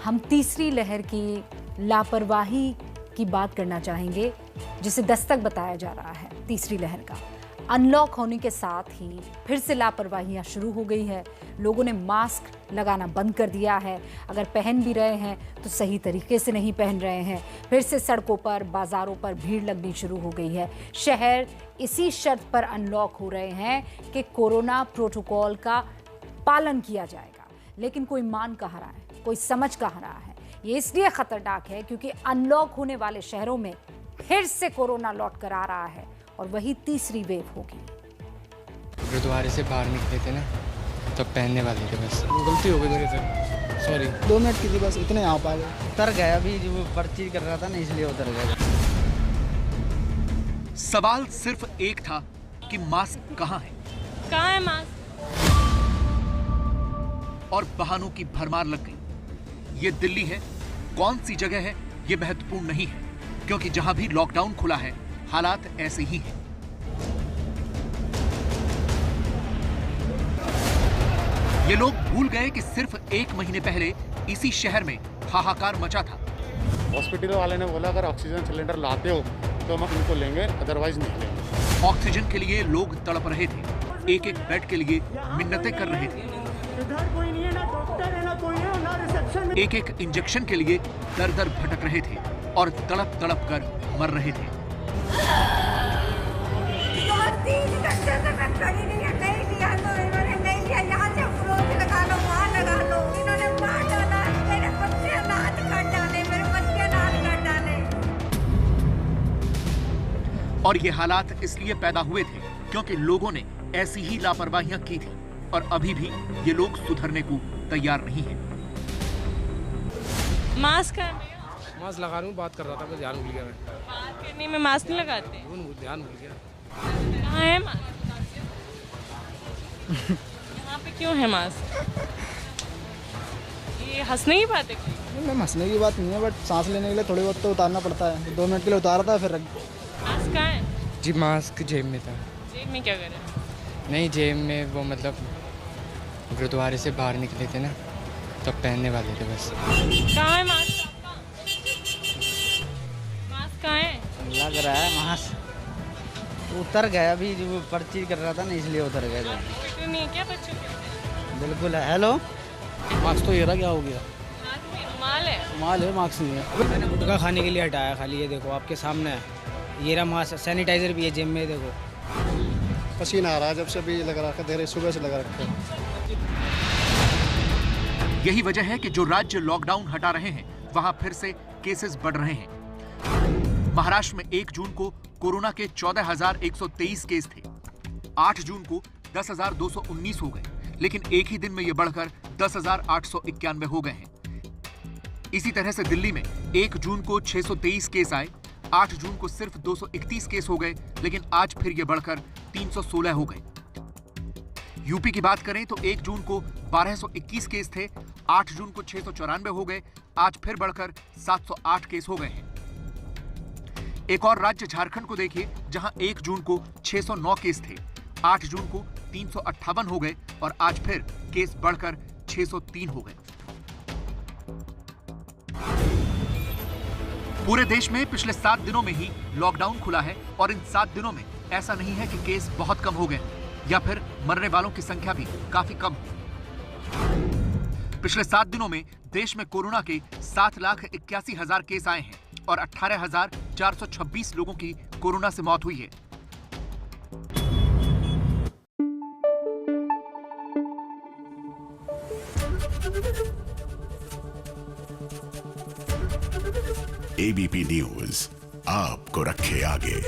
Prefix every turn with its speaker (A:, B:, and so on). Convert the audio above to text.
A: हम तीसरी लहर की लापरवाही की बात करना चाहेंगे, जिसे दस्तक बताया जा रहा है तीसरी लहर का। अनलॉक होने के साथ ही फिर से लापरवाहियां शुरू हो गई है। लोगों ने मास्क लगाना बंद कर दिया है। अगर पहन भी रहे हैं तो सही तरीके से नहीं पहन रहे हैं। फिर से सड़कों पर, बाजारों पर भीड़ लगनी शुरू हो गई है। शहर इसी शर्त पर अनलॉक हो रहे हैं कि कोरोना प्रोटोकॉल का पालन किया जाएगा, लेकिन कोई मान कहाँ रहा है, कोई समझ कहाँ रहा है। ये इसलिए खतरनाक है क्योंकि अनलॉक होने वाले शहरों में फिर से कोरोना लौट कर आ रहा है और वही तीसरी वेव होगी।
B: गुरुद्वारे से बाहर निकले थे ना, तो पहनने वाले थे, बस
C: गलती हो गई मेरे से, सॉरी। 2 मिनट की थी बस, इतने यहाँ पा गए।
D: उतर गया, अभी जो पर्ची कर रहा था ना इसलिए उतर गया।
E: सवाल सिर्फ एक था कि मास्क कहाँ है?
F: कहाँ है मास्क?
E: और बहानों की भरमार लग गई। ये दिल्ली है, कौन सी जगह है ये महत्वपूर्ण नहीं है, क्योंकि जहां भी लॉकडाउन खुला है हालात ऐसे ही हैं। ये लोग भूल गए कि सिर्फ 1 महीने पहले इसी शहर में हाहाकार मचा था।
G: हॉस्पिटल वाले ने बोला अगर ऑक्सीजन सिलेंडर लाते हो तो हम उनको लेंगे, अदरवाइज नहीं लेंगे।
E: ऑक्सीजन के लिए लोग तड़प रहे थे, एक एक बेड के लिए मिन्नतें कर रहे थे।
H: इधर कोई नहीं है, ना डॉक्टर है, ना कोई है, ना रिसेप्शन में।
E: एक एक इंजेक्शन के लिए दर दर भटक रहे थे और तड़प तड़प कर मर रहे थे। और ये हालात इसलिए पैदा हुए थे क्योंकि लोगों ने ऐसी ही लापरवाहियां की थी और अभी भी ये लोग सुधरने को तैयार नहीं हैं।
F: मास्क है?
C: मास्क लगा रहा हूँ, बात कर रहा था, मैं ध्यान भूल गया। मैं
F: बात करने में मास्क नहीं लगाते?
C: ध्यान भूल गया।
F: कहाँ है मास्क? यहाँ पे क्यों है मास्क? ये हंसने की बात है?
C: मैं हंसने की बात नहीं है, बट सांस लेने के लिए थोड़ी बहुत तो उतारना पड़ता है। 2 मिनट के लिए उतारा था, फिर रख दिया।
F: मास्क कहाँ है?
B: जी मास्क जेब में था।
F: जेब में क्या कर रहे हैं?
B: नहीं, जेब में वो मतलब गुरुद्वारे से बाहर निकले थे ना, तो पहनने वाले थे, बस।
F: कहाँ है मास्क आपका? मास्क कहाँ है?
D: लग रहा है मास्क उतर गया, अभी जो पर्ची कर रहा था ना इसलिए उतर गया।
F: फिक्र नहीं है क्या बच्चों के?
D: बिल्कुल है। हेलो,
C: मास्क तो ये रहा, क्या हो गया?
F: हाथ में रुमाल है?
C: माल है, मास्क नहीं है। मैंने गुटखा खाने के लिए हटाया खाली, ये देखो आपके सामने है। ये रहा मास्क, सैनिटाइजर भी है जेब में, देखो। पसीना आ रहा है जब से, भी लगा रखा है, सुबह से लगा रखा है।
E: यही वजह है कि जो राज्य लॉकडाउन हटा रहे हैं वहां फिर से केसेस बढ़ रहे हैं। महाराष्ट्र में 1 जून को कोरोना के 14,123 केस थे। 8 जून को 10,219 हो गए, लेकिन एक ही दिन में ये बढ़कर 10,891 हो गए हैं। इसी तरह से दिल्ली में 1 जून को 623 केस आए, 8 जून को सिर्फ 231 केस हो गए, लेकिन आज फिर ये बढ़कर 316 हो गए। यूपी की बात करें तो 1 जून को 1221 केस थे, 8 जून को 694 हो गए, आज फिर बढ़कर 708 केस हो गए हैं। एक और राज्य झारखंड को देखिए, जहां 1 जून को 609 केस थे, 8 जून को 358 हो गए और आज फिर केस बढ़कर 603 हो गए। पूरे देश में पिछले 7 दिनों में ही लॉकडाउन खुला है और इन 7 दिनों में ऐसा नहीं है कि केस बहुत कम हो गए या फिर मरने वालों की संख्या भी काफी कम है। पिछले 7 दिनों में देश में कोरोना के 7,81,000 केस आए हैं और 18,426 लोगों की कोरोना से मौत हुई है।
I: एबीपी न्यूज आपको रखे आगे।